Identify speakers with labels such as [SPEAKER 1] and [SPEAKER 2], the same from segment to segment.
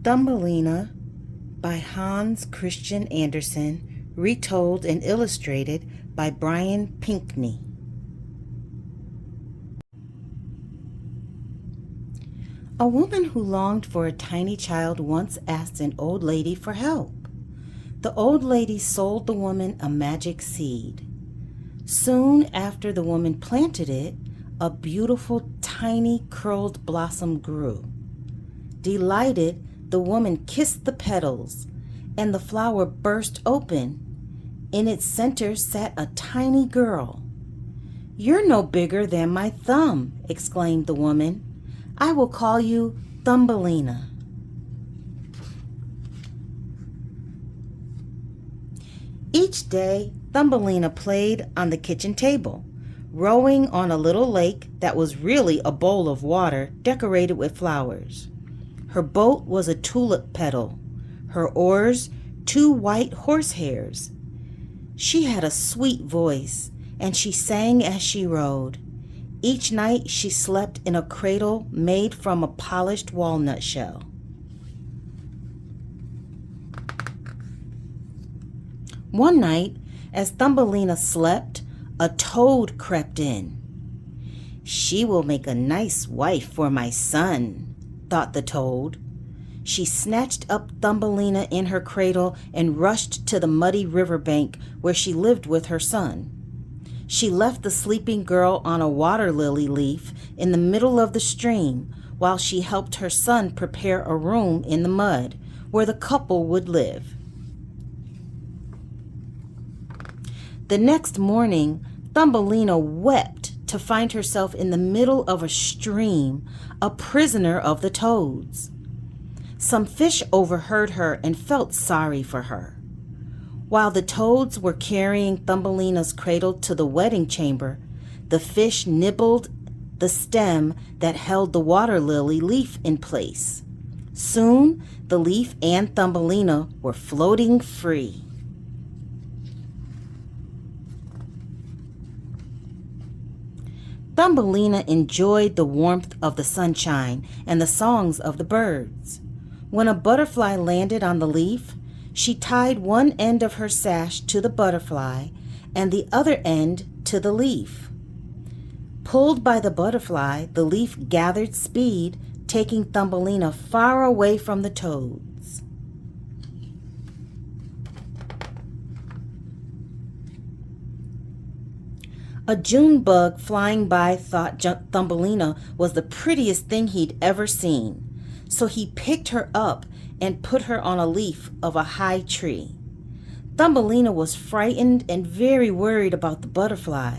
[SPEAKER 1] Thumbelina by Hans Christian Andersen, retold and illustrated by Brian Pinkney. A woman who longed for a tiny child once asked an old lady for help. The old lady sold the woman a magic seed. Soon after the woman planted it, a beautiful, tiny, curled blossom grew. Delighted, the woman kissed the petals, and the flower burst open. In its center sat a tiny girl. "You're no bigger than my thumb," exclaimed the woman. "I will call you Thumbelina." Each day, Thumbelina played on the kitchen table, rowing on a little lake that was really a bowl of water decorated with flowers. Her boat was a tulip petal, her oars 2 white horsehairs. She had a sweet voice, and she sang as she rowed. Each night she slept in a cradle made from a polished walnut shell. One night, as Thumbelina slept, a toad crept in. "She will make a nice wife for my son," thought the toad. She snatched up Thumbelina in her cradle and rushed to the muddy riverbank where she lived with her son. She left the sleeping girl on a water lily leaf in the middle of the stream while she helped her son prepare a room in the mud where the couple would live. The next morning, Thumbelina wept to find herself in the middle of a stream, a prisoner of the toads. Some fish overheard her and felt sorry for her. While the toads were carrying Thumbelina's cradle to the wedding chamber, the fish nibbled the stem that held the water lily leaf in place. Soon, the leaf and Thumbelina were floating free. Thumbelina enjoyed the warmth of the sunshine and the songs of the birds. When a butterfly landed on the leaf, she tied one end of her sash to the butterfly and the other end to the leaf. Pulled by the butterfly, the leaf gathered speed, taking Thumbelina far away from the toads. A June bug flying by thought Thumbelina was the prettiest thing he'd ever seen, so he picked her up and put her on a leaf of a high tree. Thumbelina was frightened and very worried about the butterfly.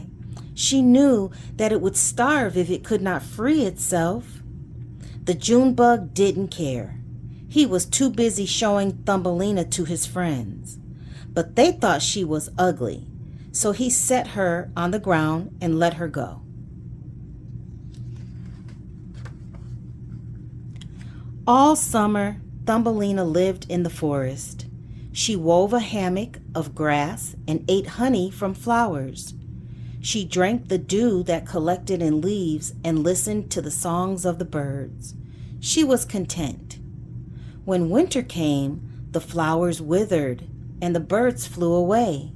[SPEAKER 1] She knew that it would starve if it could not free itself. The June bug didn't care. He was too busy showing Thumbelina to his friends, but they thought she was ugly. So he set her on the ground and let her go. All summer, Thumbelina lived in the forest. She wove a hammock of grass and ate honey from flowers. She drank the dew that collected in leaves and listened to the songs of the birds. She was content. When winter came, the flowers withered and the birds flew away.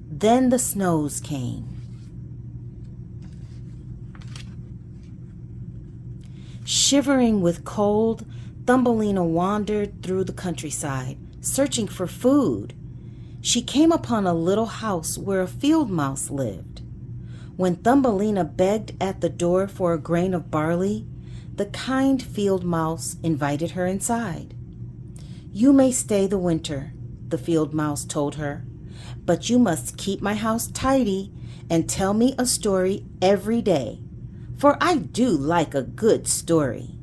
[SPEAKER 1] Then the snows came. Shivering with cold, Thumbelina wandered through the countryside, searching for food. She came upon a little house where a field mouse lived. When Thumbelina begged at the door for a grain of barley, the kind field mouse invited her inside. "You may stay the winter," the field mouse told her, "but you must keep my house tidy and tell me a story every day, for I do like a good story."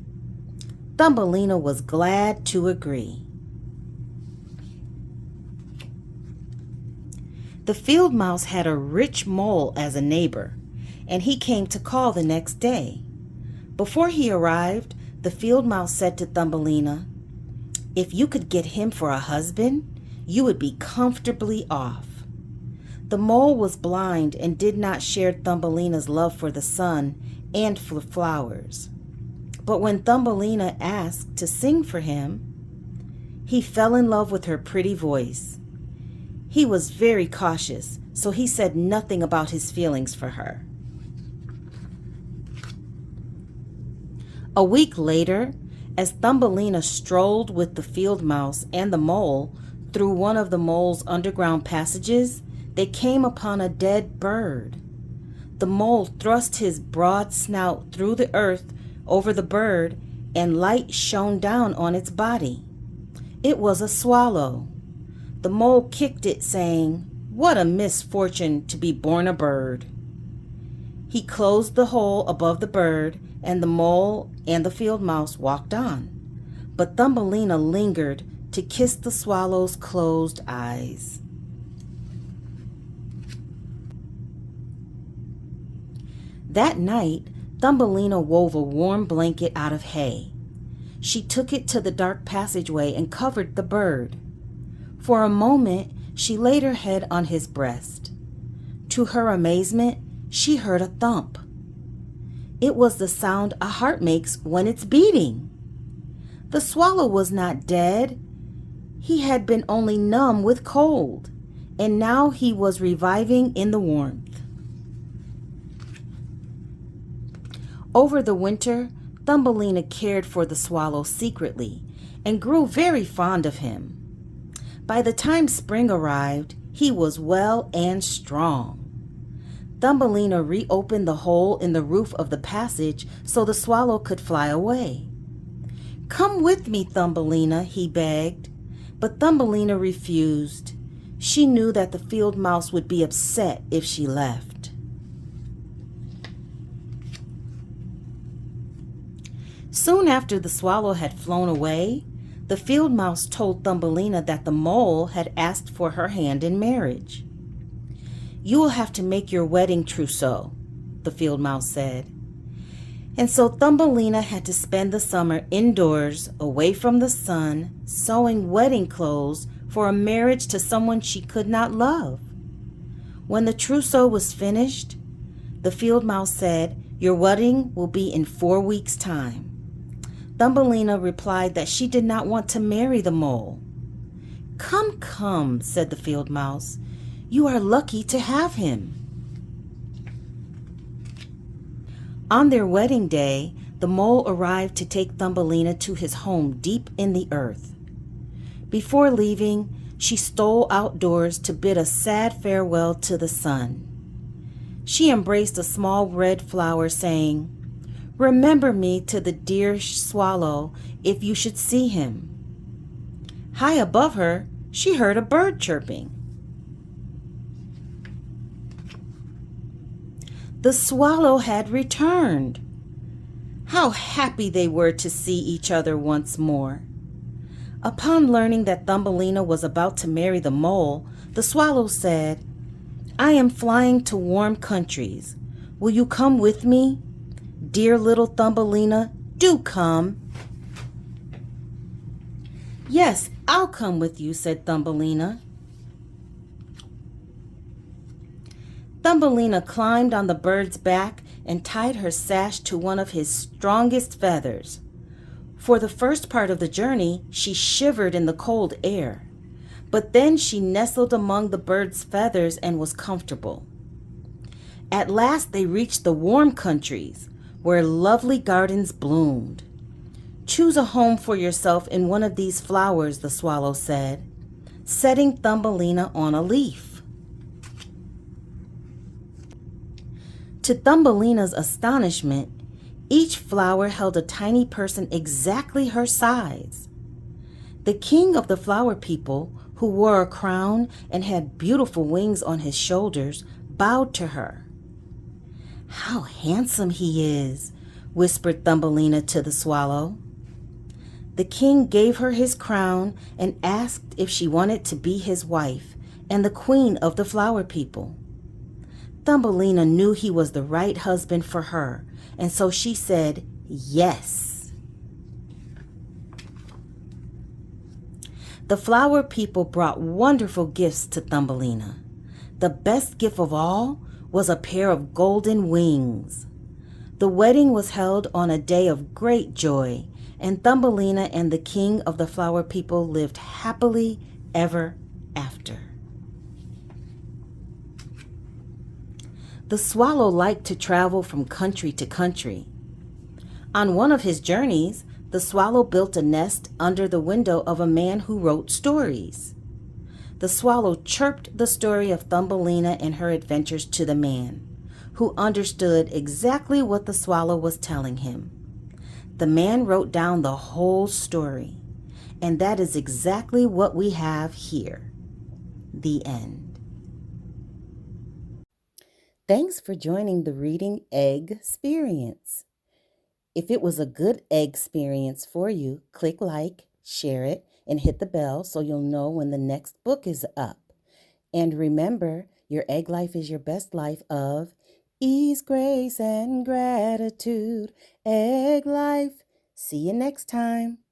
[SPEAKER 1] Thumbelina was glad to agree. The field mouse had a rich mole as a neighbor, and he came to call the next day. Before he arrived, the field mouse said to Thumbelina, "If you could get him for a husband, you would be comfortably off." The mole was blind and did not share Thumbelina's love for the sun and for flowers. But when Thumbelina asked to sing for him, He fell in love with her pretty voice. He was very cautious, so he said nothing about his feelings for her. A week later, as Thumbelina strolled with the field mouse and the mole through one of the mole's underground passages, they came upon a dead bird. The mole thrust his broad snout through the earth over the bird, and light shone down on its body. It was a swallow. The mole kicked it, saying, "What a misfortune to be born a bird." He closed the hole above the bird, and the mole and the field mouse walked on. But Thumbelina lingered to kiss the swallow's closed eyes. That night, Thumbelina wove a warm blanket out of hay. She took it to the dark passageway and covered the bird. For a moment, she laid her head on his breast. To her amazement, she heard a thump. It was the sound a heart makes when it's beating. The swallow was not dead. He had been only numb with cold, and now he was reviving in the warmth. Over the winter, Thumbelina cared for the swallow secretly and grew very fond of him. By the time spring arrived, he was well and strong. Thumbelina reopened the hole in the roof of the passage so the swallow could fly away. "Come with me, Thumbelina," he begged. But Thumbelina refused. She knew that the field mouse would be upset if she left. Soon after the swallow had flown away, the field mouse told Thumbelina that the mole had asked for her hand in marriage. "You will have to make your wedding trousseau," the field mouse said. And so Thumbelina had to spend the summer indoors, away from the sun, sewing wedding clothes for a marriage to someone she could not love. When the trousseau was finished, the field mouse said, "Your wedding will be in 4 weeks' time." Thumbelina replied that she did not want to marry the mole. "Come, come," said the field mouse. "You are lucky to have him." On their wedding day, the mole arrived to take Thumbelina to his home deep in the earth. Before leaving, she stole outdoors to bid a sad farewell to the sun. She embraced a small red flower, saying, "Remember me to the dear swallow if you should see him." High above her, she heard a bird chirping. The swallow had returned. How happy they were to see each other once more. Upon learning that Thumbelina was about to marry the mole, the swallow said, "I am flying to warm countries. Will you come with me? Dear little Thumbelina, do come." "Yes, I'll come with you," said Thumbelina. Thumbelina climbed on the bird's back and tied her sash to one of his strongest feathers. For the first part of the journey, she shivered in the cold air, but then she nestled among the bird's feathers and was comfortable. At last they reached the warm countries, where lovely gardens bloomed. "Choose a home for yourself in one of these flowers," the swallow said, setting Thumbelina on a leaf. To Thumbelina's astonishment, each flower held a tiny person exactly her size. The king of the flower people, who wore a crown and had beautiful wings on his shoulders, bowed to her. "How handsome he is," whispered Thumbelina to the swallow. The king gave her his crown and asked if she wanted to be his wife and the queen of the flower people. Thumbelina knew he was the right husband for her, and so she said yes. The flower people brought wonderful gifts to Thumbelina. The best gift of all was a pair of golden wings. The wedding was held on a day of great joy, and Thumbelina and the king of the flower people lived happily ever after. The swallow liked to travel from country to country. On one of his journeys, the swallow built a nest under the window of a man who wrote stories. The swallow chirped the story of Thumbelina and her adventures to the man, who understood exactly what the swallow was telling him. The man wrote down the whole story, and that is exactly what we have here. The end. Thanks for joining the Reading Egg Experience. If it was a good egg experience for you, click like, share it, and hit the bell so you'll know when the next book is up. And remember, your egg life is your best life of ease, grace, and gratitude. Egg life. See you next time.